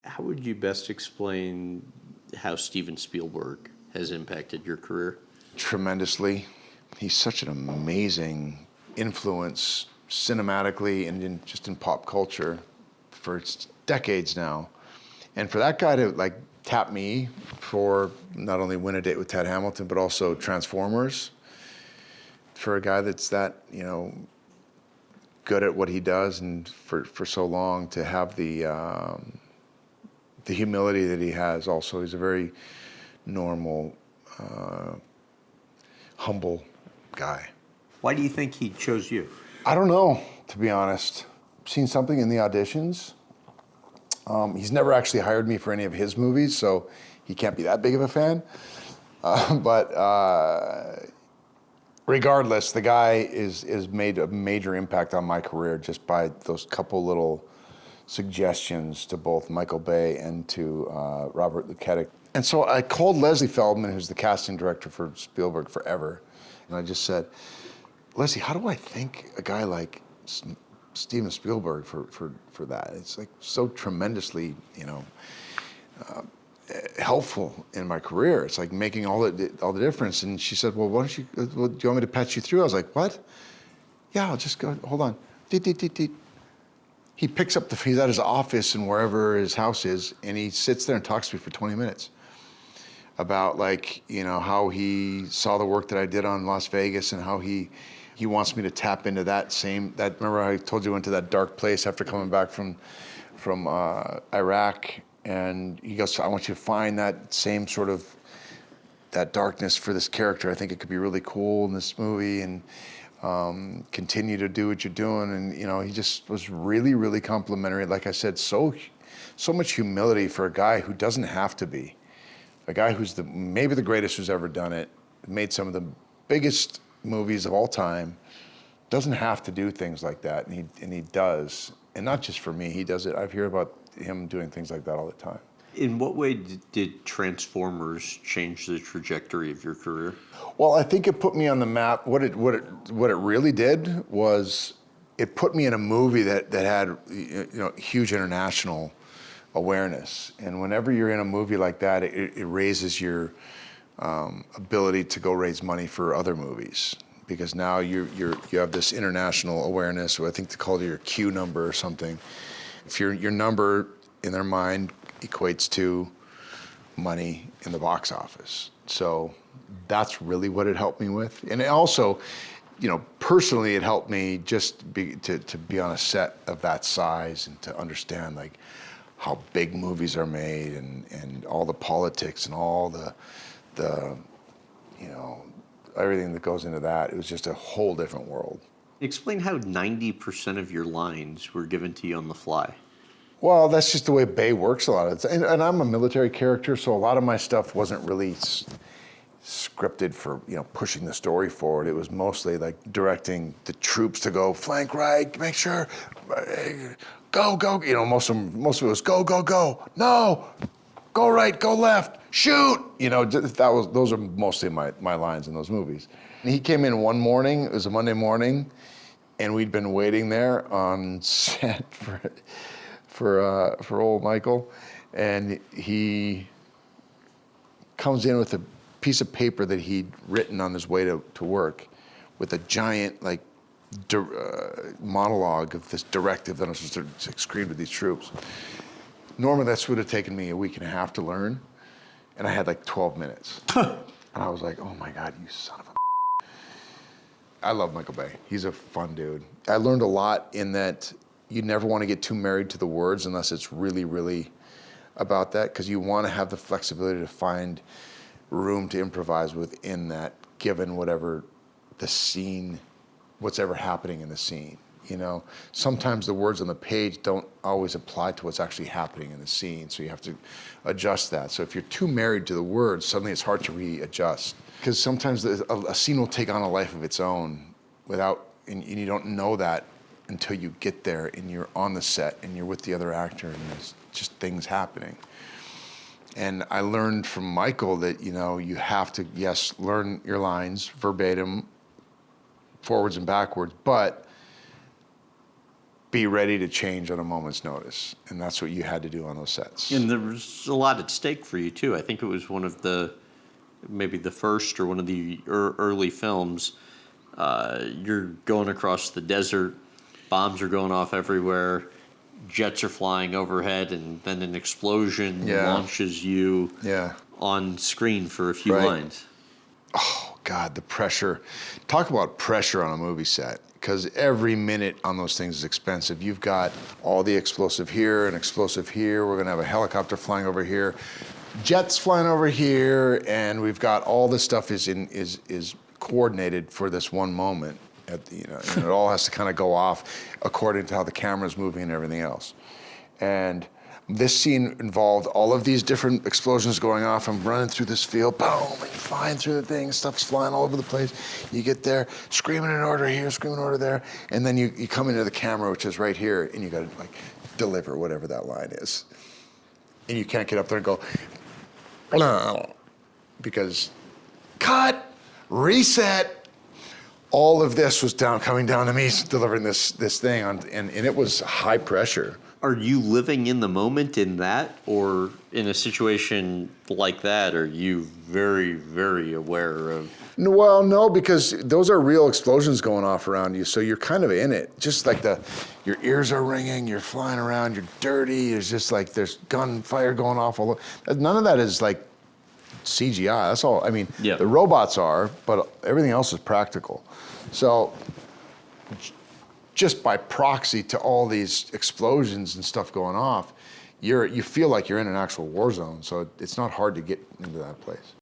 How would you best explain how Steven Spielberg has impacted your career? Tremendously. He's such an amazing influence cinematically and just in pop culture for decades now. And for that guy to like tap me for not only Win a Date with Ted Hamilton, but also Transformers, for a guy that's that, good at what he does and for so long, to have the humility that he has also. He's a very normal, humble guy. Why do you think he chose you? I don't know, to be honest. I've seen something in the auditions. He's never actually hired me for any of his movies, so he can't be that big of a fan. But regardless, the guy is made a major impact on my career just by those couple little suggestions to both Michael Bay and to Robert Luketic. And so I called Leslie Feldman, who's the casting director for Spielberg forever, and I just said, Leslie, how do I thank a guy like Steven Spielberg for that? It's like so tremendously, helpful in my career. It's like making all the difference. And she said, well, why don't you, do you want me to patch you through? I was like, what? Yeah, I'll just go, hold on. He picks up he's at his office and wherever his house is, and he sits there and talks to me for 20 minutes about how he saw the work that I did on Las Vegas and how he wants me to tap into that remember I told you I went to that dark place after coming back from Iraq, and he goes, I want you to find that same sort of, that darkness for this character. I think it could be really cool in this movie, and continue to do what you're doing. And he just was really, really complimentary. Like I said, so much humility for a guy who doesn't have to be. A guy who's maybe the greatest who's ever done it, made some of the biggest movies of all time, doesn't have to do things like that, and he does. And not just for me, he does it. I've heard about him doing things like that all the time. In what way did Transformers change the trajectory of your career? Well, I think it put me on the map. What it really did was it put me in a movie that had huge international awareness. And whenever you're in a movie like that, it raises your ability to go raise money for other movies, because now you have this international awareness. Or I think they call it your Q number or something. If your number in their mind equates to money in the box office. So that's really what it helped me with. And it also, personally, it helped me just to be on a set of that size and to understand like how big movies are made and all the politics and all the everything that goes into that. It was just a whole different world. Explain how 90% of your lines were given to you on the fly. Well, that's just the way Bay works a lot of the time. And I'm a military character, so a lot of my stuff wasn't really scripted for pushing the story forward. It was mostly like directing the troops to go flank right, make sure, go. Most of it was go, no, go right, go left, shoot. Those are mostly my lines in those movies. And he came in one morning. It was a Monday morning, and we'd been waiting there on set for old Michael, and he comes in with a piece of paper that he'd written on his way to work, with a giant monologue of this directive that I was supposed to scream to these troops. Normally, this would have taken me a week and a half to learn, and I had like 12 minutes. And I was like, oh my God, you son of a... I love Michael Bay. He's a fun dude. I learned a lot in that you never want to get too married to the words unless it's really, really about that, because you want to have the flexibility to find room to improvise within that, given whatever the scene, what's ever happening in the scene. Sometimes the words on the page don't always apply to what's actually happening in the scene, so you have to adjust that. So if you're too married to the words, suddenly it's hard to readjust, because sometimes a scene will take on a life of its own and you don't know that until you get there and you're on the set and you're with the other actor and there's just things happening. And I learned from Michael that, you have to, yes, learn your lines verbatim, forwards and backwards, but be ready to change on a moment's notice. And that's what you had to do on those sets. And there was a lot at stake for you too. I think it was one of maybe the first or one of the early films. You're going across the desert, bombs are going off everywhere, jets are flying overhead, and then an explosion launches you on screen for a few lines. Oh, God, the pressure. Talk about pressure on a movie set, because every minute on those things is expensive. You've got all the explosive here and explosive here. We're going to have a helicopter flying over here, jets flying over here, and we've got all this stuff is coordinated for this one moment. And it all has to kind of go off according to how the camera's moving and everything else. And this scene involved all of these different explosions going off. I'm running through this field, boom, and you're flying through the thing, stuff's flying all over the place. You get there, screaming an order here, screaming an order there, and then you come into the camera, which is right here, and you gotta like deliver whatever that line is. And you can't get up there and go, because cut, reset. All of this was coming down to me, delivering this thing, and it was high pressure. Are you living in the moment in that, or in a situation like that, are you very, very aware of? Well, no, because those are real explosions going off around you, so you're kind of in it. Just like your ears are ringing, you're flying around, you're dirty. It's just like there's gunfire going off. None of that is like CGI. That's all. I mean, the robots are, but everything else is practical. So just by proxy to all these explosions and stuff going off, you feel like you're in an actual war zone. So it's not hard to get into that place.